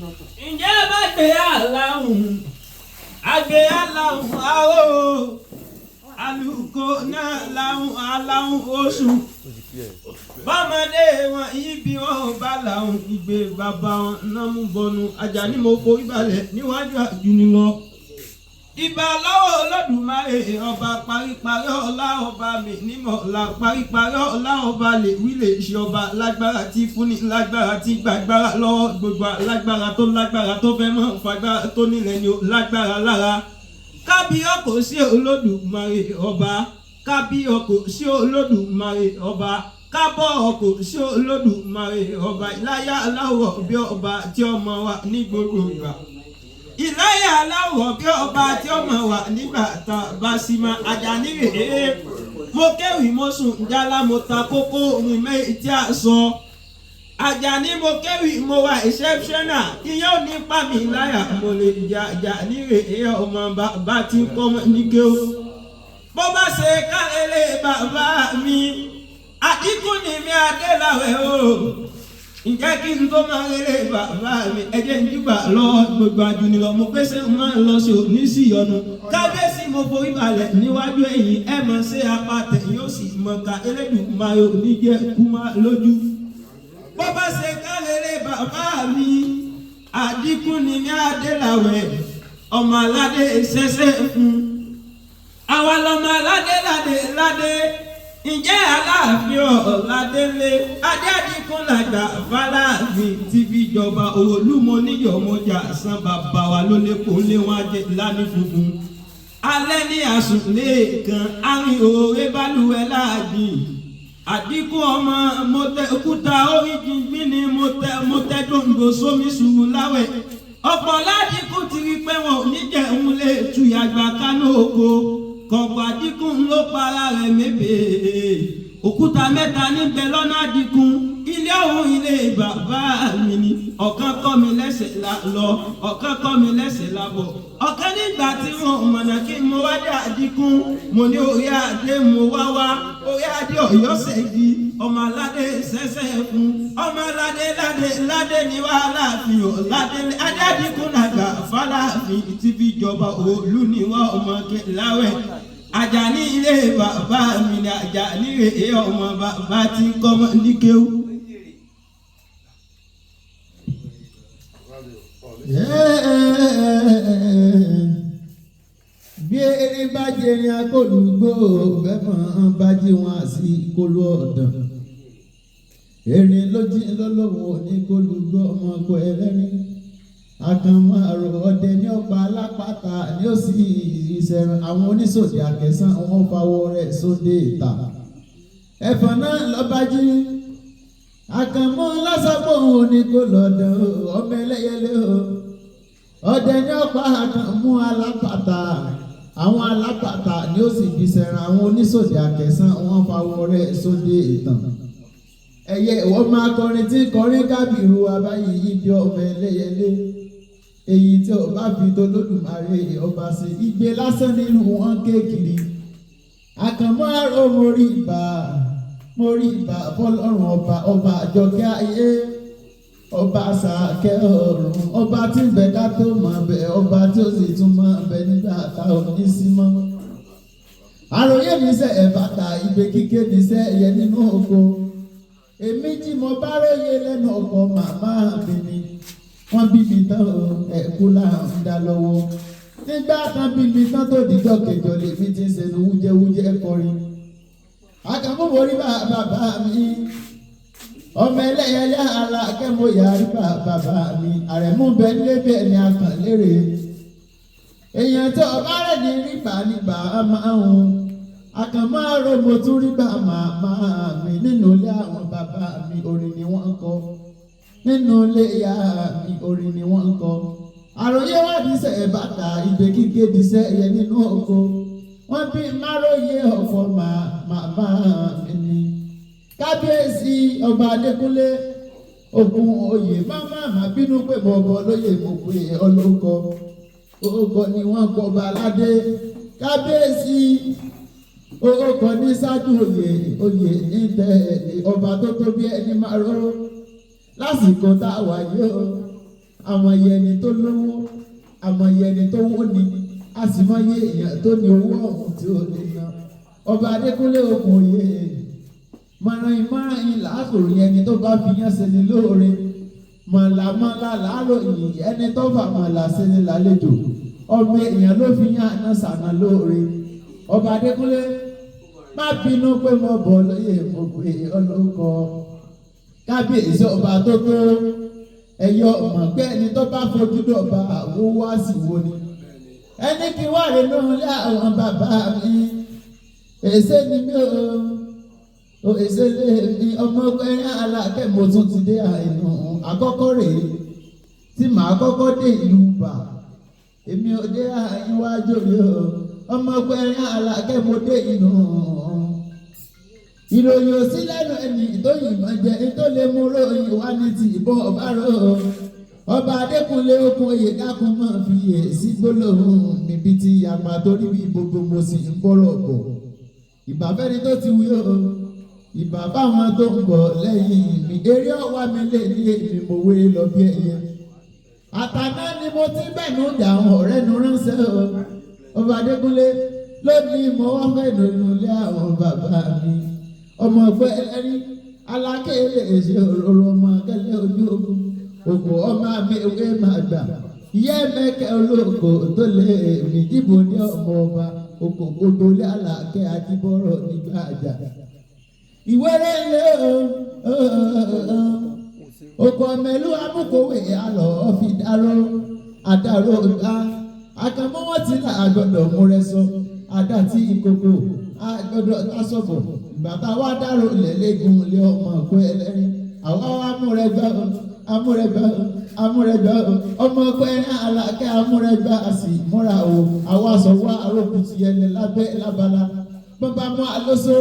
ǹjẹ́ bá gbé aláhùn àgbé aláhùn àwọ̀ alùkò náà láhùn aláhùn oṣù bọ́mọdé wọn ibi wọn bá làwọn ìgbé bàbá wọn náà mú bọnu Àjàní mo forí balẹ̀ níwájú àjùní lọ. Ìbà lọ́wọ́ Olódùmarè ọba paríparí ọlá ọba mi nímọ̀ la paríparí ọlá ọba lè wí lè ṣe ọba lágbára tí fúnni lágbára tí gbàgbára lọ́wọ́ gbogbo lágbára tó fẹ́ mọ́ fagbára tó nílẹ̀ ni ó lágbára lára. Kábíyọ̀ kò sí Olódùmarè ọba kábíyọ̀ kò sí Olódùmarè ọba kábọ̀ kò sí Olódùmarè ọba ìláyà aláwọ̀ bí ọba tí ọmọ wa ní gbogbo ìgbà. Ìláyà aláwọ̀ bí ọba tí ó mọ̀ wà nígbà tá a bá sí ma Àjàní rèé mo kéwì mo sùn jálá mo ta kókó ohun méjì tí a sọ Àjàní mo kéwì mo wà exceptional ìyẹn ò ní pa mí láyà mo lè jà Àjàní rèé ọmọ bàbá tí ń kọ́ ní kéwù bó bá ṣe kálẹ̀lẹ̀ bàbá mi Àdínkù ni mi Adélàwẹ̀ o. Ǹjẹ́ kí n tó máa rere bàbá mi ẹjẹ́ ń júbà lọ́wọ́ gbogbo àjùní lọ mo pèsè máa ń lọ sí òní sí ìyọnu kábíyèsí mo forí balẹ̀ níwájú ẹ̀yìn ẹ̀ mọ̀ sí apá tẹ̀yìn ó sì mọ̀ ká Elédùmarè òní jẹ́ kú má lójú. Bó bá ṣe ká rere bàbá mi Àdínkù ni mi Adélàwẹ̀ ọmọ aládé ṣẹṣẹ fún àwa lọmọ aládé ládé. Ǹjẹ́ Aláàfin Ọ̀làdélé Adéàdínkù làgbà fàlàfin ti fi jọba Olúmọ níyọ̀mọ́jà san bàbá wa ló lépo lé wọn jẹ lánìí funfun. Alẹ́ ní àsùnlé kan àrìn òwe bálùwẹ̀ láàjì. Àdínkù ọmọ mọ̀tẹ́ òkúta oríjìn gbìnì mọ̀tẹ́ gbòǹgbò sómi sùúrù láwẹ̀. Ọ̀pọ̀ l'Ádínkù ti rí pé wọn ò ní jẹun lè tuyàgbà kánú oko. Kọ̀pọ̀ Àdínkù ló para rẹ̀ mébè òkúta mẹ́ta níbẹ̀ lọ́nà Àdínkù ilé òun ilé bàbá mi ni ọ̀kan kọ́ mi lẹ́sẹ̀ lọ ọ̀kan kọ́ mi lẹ́sẹ̀ lábọ̀ ọ̀kan nígbà tí wọn mọ̀nà kí mo wá dé Àdínkù mo ní orí adé mo wá orí adé Ọ̀yọ́ ṣẹ́gi ọmọ aládé ṣẹ́ṣẹ́ fún ọmọ aládé ní wàhálà fi Ọ̀làdé Adéàdínkù nàgbà fàlàfin ti fi jọba òòlù níwá ọmọ Kẹláwẹ̀. Àjàní ilé bàbá mi ni Àjàní rèé ọmọ bàbá tí ń kọ́ mọ́ ní kéwú. Bí erin bá jẹrin akólùgbò bẹ́ẹ̀ bá jí wọn sí kólú ọ̀dàn. Erin ló jí lọ́lọ́wọ́ ní kólùgbò ọmọ ọkọ̀ ẹlẹ́rìn. Àkànmọ́ àrò ọdẹ ní ọ̀pá alápàtà ní ó sì ìṣẹ̀rùn àwọn oníṣòdì àkẹsàn wọn fawọ́ rẹ̀ sóde ìta. Ẹ̀fọn náà lọ́ba jí. Àkànmọ́ lásàpọ̀ òun ní kó lọ́dọ̀ ọmọ ẹlẹ́yẹlé o. Ọdẹ ní ọ̀pá àkànmọ́ alápàtà àwọn alápàtà ní ó sì ìṣẹ̀rùn àwọn oníṣòdì àkẹsàn wọn fawọ́ rẹ̀ sóde ìtàn. Ẹyẹ ìwọ máa kọrin tí kọrin kábìrú abáyé ibi ọmọ ẹlẹ́yẹlé. Èyí tí ọba fi tó lódùmarè ọba ṣe igbe lásán nínú wọn kéèkiri. Àkànmọ́ àrò mórí ìbà fọlọ́run ọba àjọkẹ́ ayé ọba àṣàkẹ́ ọ̀run ọba tí ń bẹ ká tó mọ̀ bẹ ọba tí ó sì tún mọ̀ bẹ nígbà tá ò ní sí mọ́. Àròyé mi sẹ́ ẹ̀ bàtà ìgbé kíké mi sẹ́ ẹ̀yẹ nínú oko. Èmi tí mo bá róye lẹ́nu ọkọ̀ màmá mi ni wọ́n bí mi tán ẹ̀kú láàrín dá lọ́wọ́. Nígbà tán bí mi tán tó dìjọ́ kẹjọ lèmi ti ń ṣẹnu wújẹ́wújẹ́ kọrin. Àkànmọ́ mo rí bàbá mi ọmọ ẹlẹ́yẹlé ara kẹ́mọ́ yàrí bàbá mi àrẹ̀mú bẹ lébẹ̀ ni a kàn lérè. Èèyàn tó ọba rẹ̀ ní rígbà nígbà máa ń Àkànmọ́ àrò mo tún rí bá màmá mi nínú ilé àwọn bàbá mi orin ni wọ́n kọ nínú ilé ìyá mi orin ni wọ́n kọ. Àròyé wà díṣẹ́ bàtà ìgbé kíké díṣẹ́ ẹyẹ nínú oko. Wọ́n bí máròyé ọ̀fọ̀ màmá mi ni. Kábíyèsí ọba Adékúnlé Ògún oyè máma bínú pé bọ̀bọ̀ lóye mo pé ọlọ́kọ orúkọ ni wọ́n kọ ọba aládé. Kábíyèsí orúkọ ní ṣáájú oyè ní tẹ̀lé ọba tó tó bí ẹni máa ró lásìkò tá a wà yìí o. àmọ̀yẹ ẹni tó lówó àmọ̀yẹ ẹni tó wó ni a sì mọ̀yẹ èèyàn tó ní owó ọ̀hún tí ó lè ná. Ọba Adékúnlé Ògúnòyè ìmọ̀ràn làásòrò ẹni tó bá fi yán ṣe ni lóore mọ̀làmọ́lá làáròyìn ẹni tó fà mọ̀là ṣe ni lálejò ọmọ èèyàn ló fi yán àná sànà lóore. Ọba Adékúnlé má bínú pé mo bọ̀ lóye mo pè ọlọ́kọ kábíyèsí ọba tó tó ẹ̀yọ mọ̀ pé ẹni tó bá fojú dọ̀ba àwọn wá sí wo ni ẹni kí wà nínú ilé àwọn bàbá mi èsè ni mí o èsè lè mi ọmọ ẹ̀rín alákẹ́ mo tún ti dé àìnù àkọ́kọ́ rèé tí màá kọ́kọ́ dé ìlú bà èmi ò dé àìwájú rí o ọmọ ẹ̀rín alákẹ́ mo dé inú ìròyìn òsí lẹ́nu ẹni tó yìnbọn jẹ tó lè mú ròyìn wá ní ti ìbọn ọ̀bárò Ọba Adékúnlé Ògúnòyè dákun máa fi èsì gbólóhùn níbi tí yàgbà torí bí gbogbo mo sì ń bọ̀rọ̀ bọ̀ ìbàfẹ́ni tó ti wí o ìbà báwọn tó ń bọ̀ lẹ́yìn mi eré ọ̀wá mi lè ní èmi mo wé lọ bí ẹyẹ àtàná ni mo ti bẹ̀nu jà àwọn ọ̀rẹ́ nu ránṣẹ́ o Ọba Adékúnlé lónìí mo wá fẹ́ nínú ilé àwọn bàbá mi ọmọ ọgbẹ́ ẹlẹ́rí alákèélé èsì òróró ọmọ akẹ́lẹ́ ojú ogun òkú ọmọ mi ewé máa gbà ìyá mẹ́kẹ́ olóko tó lé mi dìbò ní ọmọ ọba òkú gbogbo lé àlàkẹ́ àdìbọ̀rọ̀ nígbà àjà ìwéré lé òkú ọmọlú amúkòwé àlọ́ fi dáró àdáró gbá àkàmọ́ wọn ti là àgọ́dọ̀ múrẹ́ sọ àdá tí ìkòkò àgọ́dọ̀ tásọ̀bọ̀ bàbá wa dárò lẹ́lẹ́gùn lé ọmọ ọ̀pọ̀ ẹlẹ́rìí àwa amúrẹ́gbẹ́ ọmọ ọ̀pọ̀ ẹ̀rín alákẹ́ amúrẹ́gbẹ́ àsì múra o àwa sọ̀wọ́ arókùtì ẹlẹ́ lábẹ́ lábala bàbá mọ́ alóso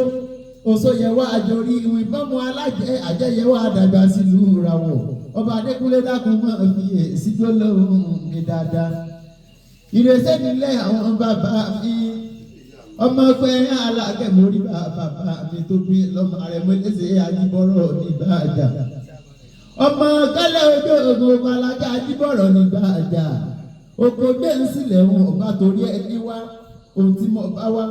oṣó yẹ wá àjọrí ìwé bọ́mọ alájẹ àjẹyẹ wá àdàgbà sílùú rawọ̀ Ọba Adékúnlé dákun máa fi èsì gbólóhùn mi dáadáa ìrẹsẹ̀ nílẹ̀ àwọn bàbá mi ọmọ ẹ̀rín alákẹ́ mórí bàbá mi tó gbé lọ́mọ rẹ̀ mọ́lẹ́sẹ̀ àjíbọ̀rọ̀ nígbà àjà ọmọ kálẹ̀ ojú ogun alájà àjíbọ̀rọ̀ nígbà àjà oko gbé ń sílẹ̀ wọn ọba torí ẹni wá ohun tí mo bá wá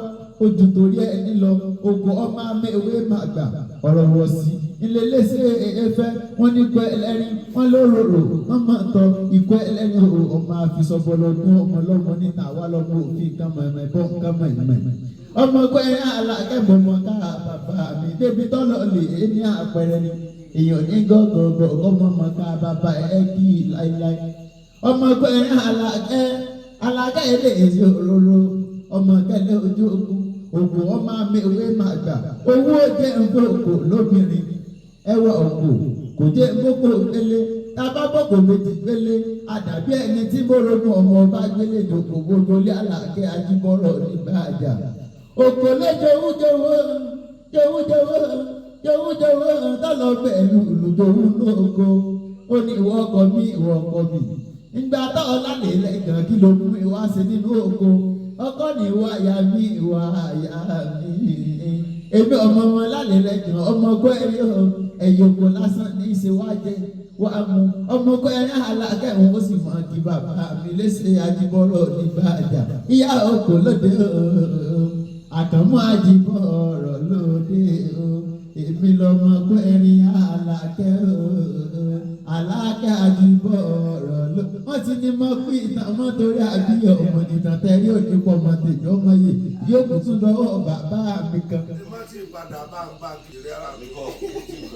ojú torí ẹni lọ oko ọmọ amẹ́wé máa gbà ọ̀rọ̀ wọ̀ sí ilé léṣe ẹ̀fẹ́ wọn ní ikọ̀ ẹlẹ́rìn wọn lóròrò wọn máa tọ ikọ̀ ẹlẹ́rìn ọmọ àfisọ̀bọ̀lọ́dún ọmọ ọlọ́mọ níta wà lọ́mọ òfin kan mọ̀ẹ́mẹ́ bọ́ nǹkan mọ̀ẹ́mẹ́ ọmọ ẹ̀rín alákẹ́bọ̀ mọ̀ ká bàbá mi débi tọ́lọ̀ lè ní àpẹẹrẹ ni èèyàn ní gọ́gọ́gọ́ ọmọ mọ̀ ká bàbá ẹ kí láíláí ọmọ ẹ̀rín alákẹ́ ilé èsì òróró ọmọ kẹlẹ́ ojú ogun òkú ọmọ amẹ́wé máa gbà owó jẹ́ nfọ̀kò lóbìnrin ẹwà òkú kò jẹ́ nfọ̀kò gbélé tábàbọ̀kò méjì gbélé àdàbí ẹni tí bọ́lọ́mù ọmọ ọba gbélé dòkò gbogbo lé àlàkẹ́ ajíbọ̀rọ̀ nígbà àjà òkò lé jowújowó tọ́lọ̀ pẹ̀lú olùdówó lóko ó ní ìwọ ọkọ mi ìgbà tọ́ọ̀ lálẹ́ lẹ́gàn kí ló mú ìwá sí nínú oko ọkọ ní ìwà àyà mi ìwà àyà mi èmi ọmọ wọn lálẹ́ lẹ́gàn ọmọ ọkọ ẹ̀yọ̀ kò lásán ní ìṣèwádìí wà mú ọmọ ọkọ ẹ̀rín alákẹ́ òun ó sì mọ̀ kí bàbá mi léṣe àjíbọ̀rọ̀ nígbà àjà ìyá oko lóde àkànmọ́ àjíbọ̀rọ̀ lóde èmi lọmọ ọkọ ẹ̀rín alákẹ́ àjíbọ̀rọ̀ ló wọ́n ti ní mọ́ pé ìtàn mọ́ torí àbíyọ̀ ọmọ nìtàn tẹ́rí òní pọ̀ mọ́ tèmi ọmọ yìí yóò kú tún lọ́wọ́ bàbá mi kan. ẹ má ti padà bá ń bá kiri ara mi kọ́.